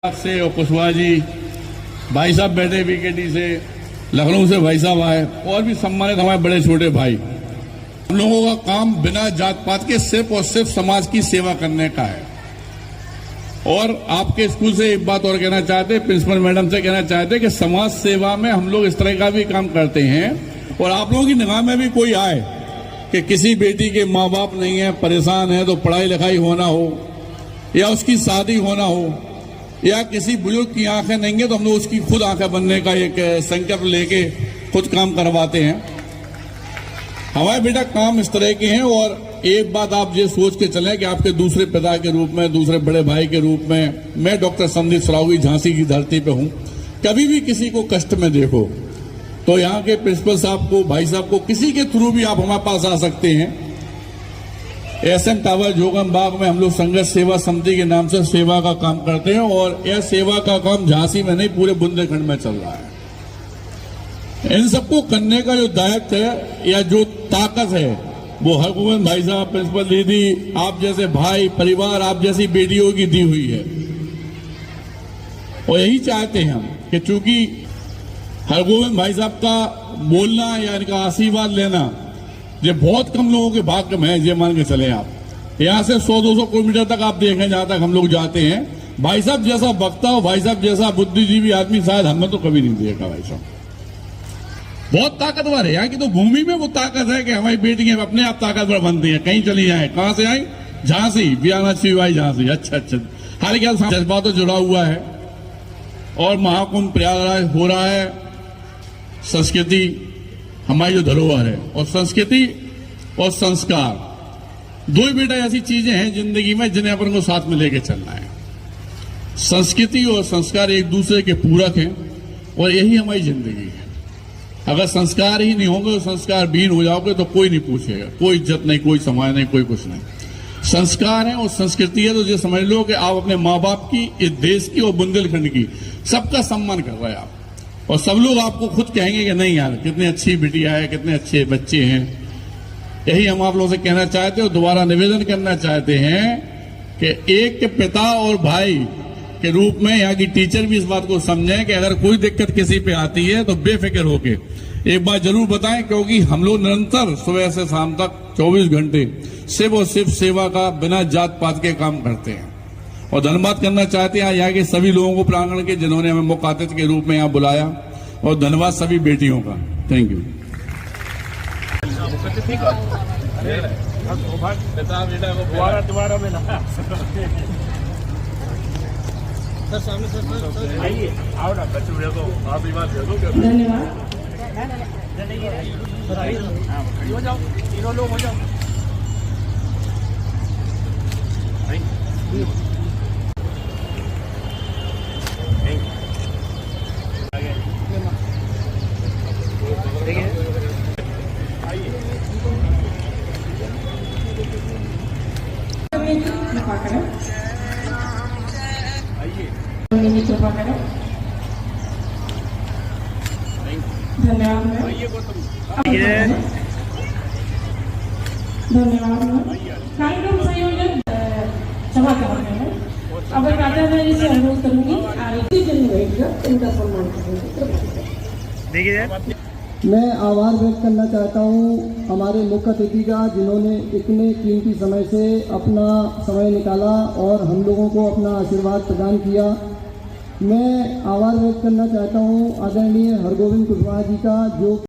से और कुशवाहा जी भाई साहब बैठे बीकेटी से, लखनऊ से भाई साहब आए और भी सम्मानित हमारे बड़े छोटे भाई। हम लोगों का काम बिना जात पात के सिर्फ और सिर्फ समाज की सेवा करने का है। और आपके स्कूल से एक बात और कहना चाहते, प्रिंसिपल मैडम से कहना चाहते कि समाज सेवा में हम लोग इस तरह का भी काम करते हैं। और आप लोगों की निगाह में भी कोई आए कि किसी बेटी के माँ बाप नहीं है, परेशान है, तो पढ़ाई लिखाई होना हो या उसकी शादी होना हो या किसी बुजुर्ग की आंखें नहीं है, तो हम लोग उसकी खुद आंखें बनने का एक संकल्प लेके खुद काम करवाते हैं। हमारे बेटा काम इस तरह के हैं। और एक बात आप ये सोच के चलें कि आपके दूसरे पिता के रूप में, दूसरे बड़े भाई के रूप में मैं डॉक्टर संदीप सरावगी झांसी की धरती पे हूं। कभी भी किसी को कष्ट में देखो तो यहाँ के प्रिंसिपल साहब को, भाई साहब को, किसी के थ्रू भी आप हमारे पास आ सकते हैं। एसएम टावर जोगम बाग में हम लोग संघर्ष सेवा समिति के नाम से सेवा का काम करते हैं। और यह सेवा का काम झांसी में नहीं, पूरे बुंदेलखंड में चल रहा है। इन सबको करने का जो दायित्व है या जो ताकत है वो हरगोविंद भाई साहब, प्रिंसिपल दीदी, आप जैसे भाई, परिवार, आप जैसी बेटियों की दी हुई है। और यही चाहते हैं हम कि चूंकि हरगोविंद भाई साहब का बोलना या इनका आशीर्वाद लेना ये बहुत कम लोगों के भाग्य में है। ये मान के चले आप यहाँ से 100-200 किलोमीटर तक आप देखें जहां तक हम लोग जाते हैं। भाई साहब जैसा वक्ता हो, भाई साहब जैसा बुद्धिजीवी आदमी शायद हमने तो कभी नहीं देखा। भाई साहब बहुत ताकतवर है। यहाँ की तो भूमि में वो ताकत है कि हमारी बेटियां अपने आप ताकतवर बनती हैं। कहीं चली जाए, कहां से आई? झांसी, बियानाक्षी बाई झांसी। अच्छा, हालांकि जज्बा तो जुड़ा हुआ है। और महाकुंभ प्रयागराज हो रहा है। संस्कृति हमारी जो धरोहर है, और संस्कृति और संस्कार दो ही बेटा ऐसी चीजें हैं जिंदगी में जिन्हें अपन को साथ में लेके चलना है। संस्कृति और संस्कार एक दूसरे के पूरक हैं और यही हमारी जिंदगी है। अगर संस्कार ही नहीं होंगे, संस्कार विहीन हो जाओगे तो कोई नहीं पूछेगा, कोई इज्जत नहीं, कोई समाज नहीं, कोई कुछ नहीं। संस्कार है और संस्कृति है तो ये समझ लो कि आप अपने माँ बाप की, इस देश की और बुंदेलखंड की सबका सम्मान कर रहे हैं आप। और सब लोग आपको खुद कहेंगे कि नहीं यार कितनी अच्छी बिटिया है, कितने अच्छे बच्चे हैं। यही हम आप लोगों से कहना चाहते हैं और दोबारा निवेदन करना चाहते हैं कि एक पिता और भाई के रूप में यहाँ की टीचर भी इस बात को समझें कि अगर कोई दिक्कत किसी पे आती है तो बेफिक्र होके एक बार जरूर बताएं, क्योंकि हम लोग निरंतर सुबह से शाम तक 24 घंटे सिर्फ और सिर्फ सेवा का बिना जात पात के काम करते हैं। और धन्यवाद करना चाहते हैं यहाँ के सभी लोगों को प्रांगण के जिन्होंने हमें मुख्य अतिथि के रूप में यहाँ बुलाया। और धन्यवाद सभी बेटियों का। Thank you. सर सामने सर आइए, आओ ना बच्चों को आप भी बात दे दो। धन्यवाद सर आइए, हो जाओ, तीनों लोग हो जाओ। धन्यवाद। कार्यक्रम संयोजक सभा करते हैं। अब एक आचार्य से अनुरोध करूंगी इनका सम्मान करेंगे। मैं आभार व्यक्त करना चाहता हूं हमारे मुख्य अतिथि का, जिन्होंने इतने कीमती समय से अपना समय निकाला और हम लोगों को अपना आशीर्वाद प्रदान किया। मैं आभार व्यक्त करना चाहता हूं आदरणीय हरगोविंद कुशवाहा जी का, जो